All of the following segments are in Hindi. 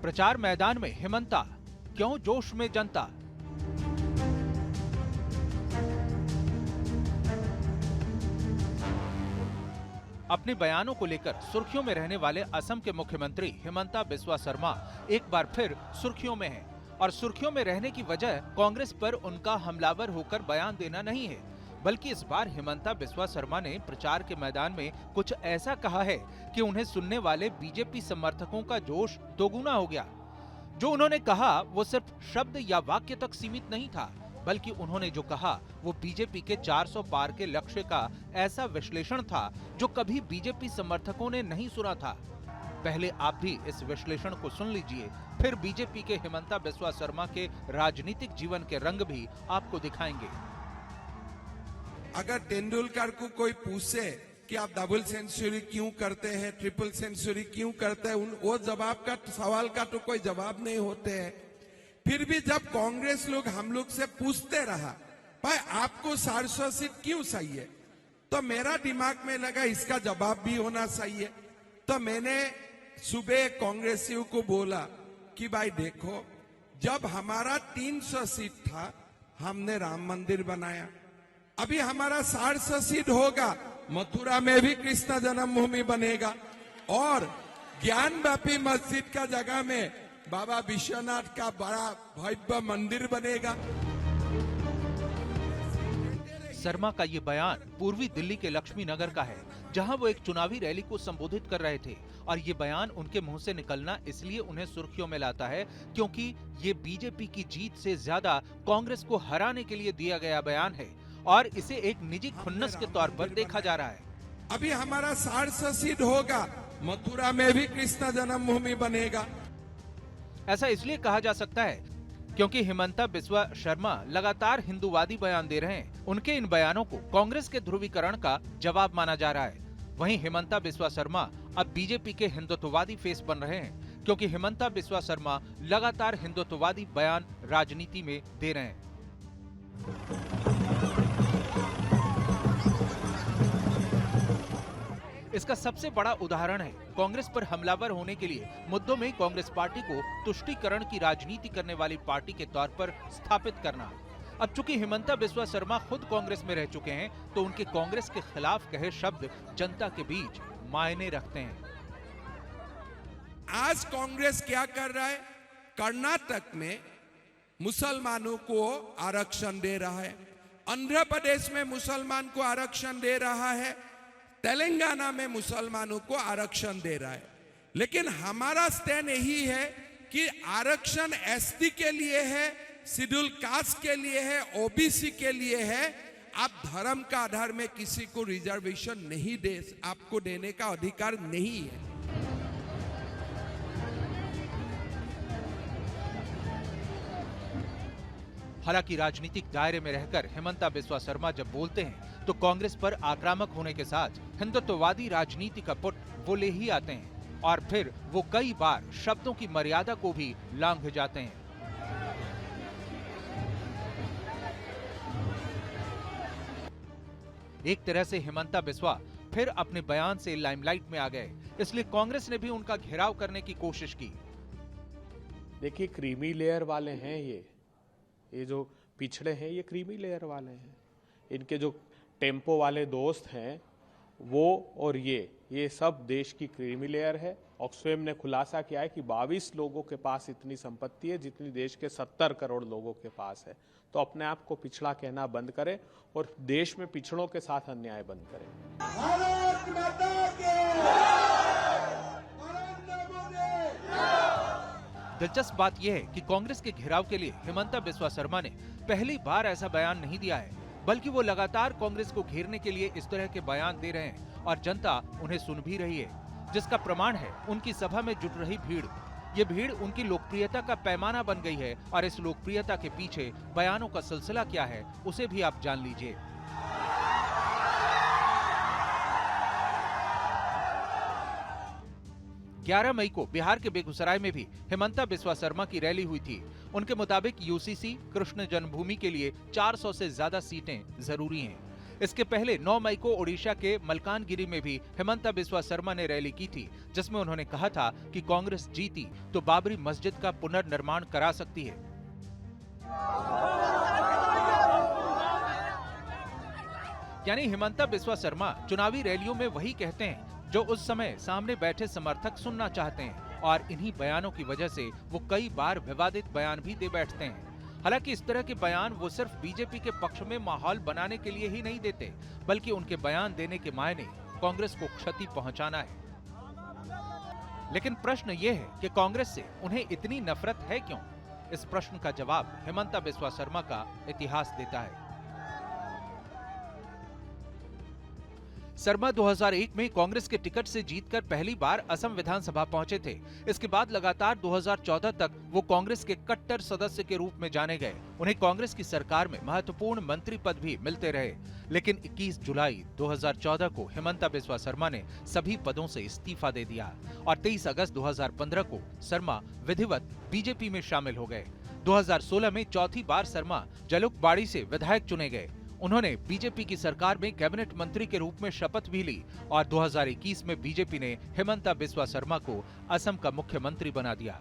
प्रचार मैदान में हिमंता, क्यों जोश में जनता। अपने बयानों को लेकर सुर्खियों में रहने वाले असम के मुख्यमंत्री हिमंता बिस्वा शर्मा एक बार फिर सुर्खियों में हैं और सुर्खियों में रहने की वजह कांग्रेस पर उनका हमलावर होकर बयान देना नहीं है, बल्कि इस बार हिमंता बिस्वा शर्मा ने प्रचार के मैदान में कुछ ऐसा कहा है कि उन्हें सुनने वाले बीजेपी समर्थकों का जोश दोगुना हो गया। जो उन्होंने कहा वो सिर्फ शब्द या वाक्य तक सीमित नहीं था, बल्कि उन्होंने जो कहा वो बीजेपी के 400 पार के लक्ष्य का ऐसा विश्लेषण था जो कभी बीजेपी समर्थकों ने नहीं सुना था। पहले आप भी इस विश्लेषण को सुन लीजिए, फिर बीजेपी के हिमंता बिस्वा शर्मा के राजनीतिक जीवन के रंग भी आपको दिखाएंगे। अगर तेंदुलकर को कोई पूछे कि आप डबल सेंचुरी क्यों करते हैं, ट्रिपल सेंचुरी क्यों करते हैं, वो जवाब का सवाल का तो कोई जवाब नहीं होते हैं। फिर भी जब कांग्रेस लोग हम लोग से पूछते रहा भाई आपको 400 सीट क्यों चाहिए, तो मेरा दिमाग में लगा इसका जवाब भी होना चाहिए। तो मैंने सुबह कांग्रेसियों को बोला कि भाई देखो, जब हमारा 300 सीट था हमने राम मंदिर बनाया, अभी हमारा 400 सीट होगा, मथुरा में भी कृष्ण जन्मभूमि बनेगा और ज्ञानव्यापी मस्जिद का जगह में बाबा विश्वनाथ का बड़ा भव्य मंदिर बनेगा। शर्मा का ये बयान पूर्वी दिल्ली के लक्ष्मी नगर का है, जहां वो एक चुनावी रैली को संबोधित कर रहे थे और ये बयान उनके मुंह से निकलना इसलिए उन्हें सुर्खियों में लाता है क्योंकि ये बीजेपी की जीत से ज्यादा कांग्रेस को हराने के लिए दिया गया बयान है और इसे एक निजी खुन्नस के तौर पर देखा जा रहा है। अभी हमारा 400 सीट होगा, मथुरा में भी कृष्ण जन्मभूमि बनेगा। ऐसा इसलिए कहा जा सकता है क्योंकि हिमंता बिस्वा शर्मा लगातार हिंदूवादी बयान दे रहे हैं। उनके इन बयानों को कांग्रेस के ध्रुवीकरण का जवाब माना जा रहा है। वहीं हिमंता बिस्वा शर्मा अब बीजेपी के हिंदुत्ववादी फेस बन रहे हैं क्योंकि हिमंता बिस्वा शर्मा लगातार हिंदुत्ववादी बयान राजनीति में दे रहे हैं। इसका सबसे बड़ा उदाहरण है कांग्रेस पर हमलावर होने के लिए मुद्दों में कांग्रेस पार्टी को तुष्टीकरण की राजनीति करने वाली पार्टी के तौर पर स्थापित करना। अब चूंकि हिमंता बिस्वा शर्मा खुद कांग्रेस में रह चुके हैं तो उनके कांग्रेस के खिलाफ कहे शब्द जनता के बीच मायने रखते हैं। आज कांग्रेस क्या कर रहा है, कर्नाटक में मुसलमानों को आरक्षण दे रहा है, आंध्र प्रदेश में मुसलमान को आरक्षण दे रहा है, तेलंगाना में मुसलमानों को आरक्षण दे रहा है। लेकिन हमारा स्टैंड यही है कि आरक्षण एसटी के लिए है, शेड्यूल कास्ट के लिए है, ओबीसी के लिए है। आप धर्म का आधार में किसी को रिजर्वेशन नहीं दे, आपको देने का अधिकार नहीं है। हालांकि राजनीतिक दायरे में रहकर हिमंता बिस्वा शर्मा जब बोलते हैं तो कांग्रेस पर आक्रामक होने के साथ हिंदुत्ववादी राजनीति का पुट वो ले ही आते हैं और फिर वो कई बार शब्दों की मर्यादा को भी लांघ जाते हैं। एक तरह से हिमंता बिस्वा फिर अपने बयान से लाइमलाइट में आ गए, इसलिए कांग्रेस ने भी उनका घेराव करने की कोशिश की। देखिए, क्रीमी लेयर वाले हैं ये जो पिछड़े हैं ये क्रीमी लेयर वाले हैं। इनके जो टेम्पो वाले दोस्त हैं वो और ये सब देश की क्रीमी लेयर है। ऑक्सफैम ने खुलासा किया है कि 22 लोगों के पास इतनी संपत्ति है जितनी देश के 70 करोड़ लोगों के पास है। तो अपने आप को पिछड़ा कहना बंद करें और देश में पिछड़ों के साथ अन्याय बंद करें। भारत माता की दिलचस्प बात यह है कि कांग्रेस के घेराव के लिए हिमंता बिस्वा शर्मा ने पहली बार ऐसा बयान नहीं दिया है, बल्कि वो लगातार कांग्रेस को घेरने के लिए इस तरह के बयान दे रहे हैं और जनता उन्हें सुन भी रही है, जिसका प्रमाण है उनकी सभा में जुट रही भीड़। ये भीड़ उनकी लोकप्रियता का पैमाना बन गई है और इस लोकप्रियता के पीछे बयानों का सिलसिला क्या है उसे भी आप जान लीजिए। 11 मई को बिहार के बेगूसराय में भी हिमंता बिस्वा शर्मा की रैली हुई थी। उनके मुताबिक यूसीसी कृष्ण जन्मभूमि के लिए 400 से ज्यादा सीटें जरूरी हैं। इसके पहले 9 मई को ओडिशा के मलकानगिरी में भी हिमंता बिस्वा शर्मा ने रैली की थी, जिसमें उन्होंने कहा था कि कांग्रेस जीती तो बाबरी मस्जिद का पुनर्निर्माण करा सकती है। यानी हिमंता बिस्वा शर्मा चुनावी रैलियों में वही कहते हैं जो उस समय सामने बैठे समर्थक सुनना चाहते हैं, और इन्हीं बयानों की वजह से वो कई बार विवादित बयान भी दे बैठते हैं। हालांकि इस तरह के बयान वो सिर्फ बीजेपी के पक्ष में माहौल बनाने के लिए ही नहीं देते, बल्कि उनके बयान देने के मायने कांग्रेस को क्षति पहुंचाना है। लेकिन प्रश्न ये है कि कांग्रेस से उन्हें इतनी नफरत है क्यों? इस प्रश्न का जवाब हिमंता बिस्वा शर्मा का इतिहास देता है। शर्मा 2001 में कांग्रेस के टिकट से जीतकर पहली बार असम विधानसभा पहुंचे थे। इसके बाद लगातार 2014 तक वो कांग्रेस के कट्टर सदस्य के रूप में जाने गए। उन्हें कांग्रेस की सरकार में महत्वपूर्ण मंत्री पद भी मिलते रहे। लेकिन 21 जुलाई 2014 को हिमंता बिस्वा शर्मा ने सभी पदों से इस्तीफा दे दिया और 23 अगस्त 2015 को शर्मा विधिवत बीजेपी में शामिल हो गए। 2016 में चौथी बार शर्मा जलुकबाड़ी से विधायक चुने गए। उन्होंने बीजेपी की सरकार में कैबिनेट मंत्री के रूप में शपथ भी ली और 2021 में बीजेपी ने हिमंता बिस्वा शर्मा को असम का मुख्यमंत्री बना दिया।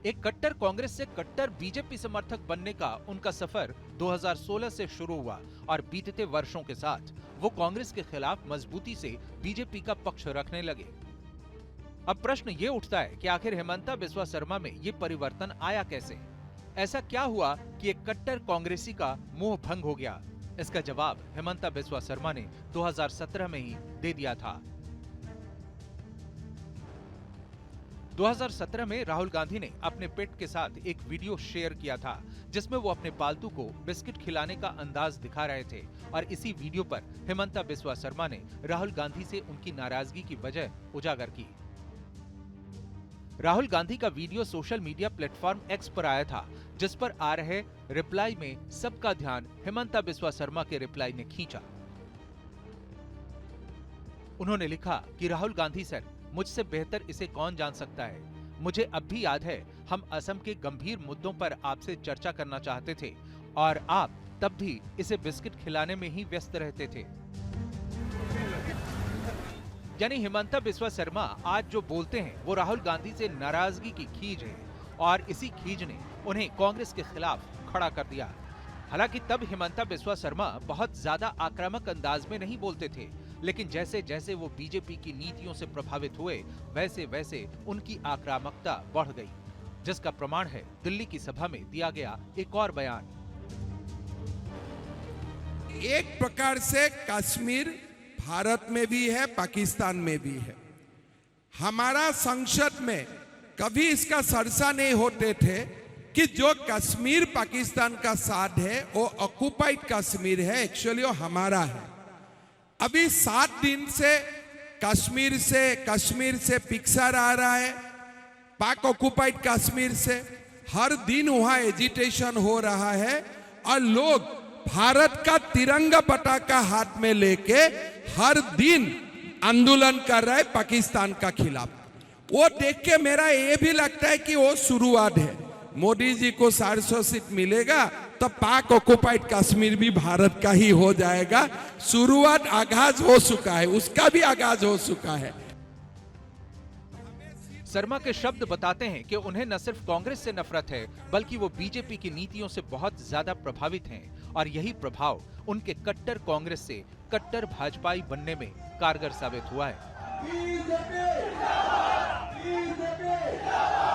एक कट्टर कांग्रेस से कट्टर बीजेपी समर्थक बनने का उनका सफर 2016 से शुरू हुआ और बीतते वर्षों के साथ वो कांग्रेस के खिलाफ मजबूती से बीजेपी का पक्ष रखने लगे। अब प्रश्न ये उठता है कि आखिर हिमंता बिस्वा शर्मा में ये परिवर्तन आया कैसे? ऐसा क्या हुआ कि एक कट्टर कांग्रेसी का मोह भंग हो गया? इसका जवाब हिमंता बिस्वा शर्मा ने 2017 में ही दे दिया था। 2017 में राहुल गांधी ने अपने पेट के साथ एक वीडियो शेयर किया था, जिसमें वो अपने पालतू को बिस्किट खिलाने का अंदाज दिखा रहे थे और इसी वीडियो पर हिमंता बिस्वा शर्मा ने राहुल गांधी से उनकी नाराजगी की वजह उजागर की। राहुल गांधी का video social media platform x पर आया था, जिस पर आ रहे रिप्लाई में सबका ध्यान हिमंता बिस्वा शर्मा के रिप्लाई ने खींचा। उन्होंने लिखा कि राहुल गांधी सर, मुझसे बेहतर इसे कौन जान सकता है। मुझे अब भी याद है, हम असम के गंभीर मुद्दों पर आपसे चर्चा करना चाहते थे और आप तब भी इसे बिस्किट खिलाने में ही व्यस्त रहते थे। यानी हिमंता बिस्वा शर्मा आज जो बोलते हैं वो राहुल गांधी से नाराजगी की खींच है और इसी खींच ने उन्हें कांग्रेस के खिलाफ खड़ा कर दिया। हालांकि तब हिमंता बिस्वा शर्मा बहुत ज्यादा आक्रामक अंदाज में नहीं बोलते थे, लेकिन जैसे जैसे वो बीजेपी की नीतियों से प्रभावित हुए वैसे वैसे उनकी आक्रामकता बढ़ गई, जिसका प्रमाण है दिल्ली की सभा में दिया गया एक और बयान। एक प्रकार से कश्मीर भारत में भी है, पाकिस्तान में भी है। हमारा संसद में कभी इसका चर्चा नहीं होते थे कि जो कश्मीर पाकिस्तान का साथ है वो ऑक्युपाइड कश्मीर है, एक्चुअली वो हमारा है। अभी 7 दिन से कश्मीर से पिक्चर आ रहा है, पाक ऑक्युपाइड कश्मीर से हर दिन वहां एजिटेशन हो रहा है और लोग भारत का तिरंगा पताका हाथ में लेके हर दिन आंदोलन कर रहे हैं पाकिस्तान का खिलाफ। वो देख के मेरा ये भी लगता है कि वो शुरुआत है। मोदी जी को 400 सीट मिलेगा तो पाक ऑक्युपाइड कश्मीर भी भारत का ही हो जाएगा। शुरुआत आगाज हो चुका है, उसका भी आगाज हो चुका है। शर्मा के शब्द बताते हैं कि उन्हें न सिर्फ कांग्रेस से नफरत है, बल्कि वो बीजेपी की नीतियों से बहुत ज्यादा प्रभावित हैं और यही प्रभाव उनके कट्टर कांग्रेस से कट्टर भाजपाई बनने में कारगर साबित हुआ है।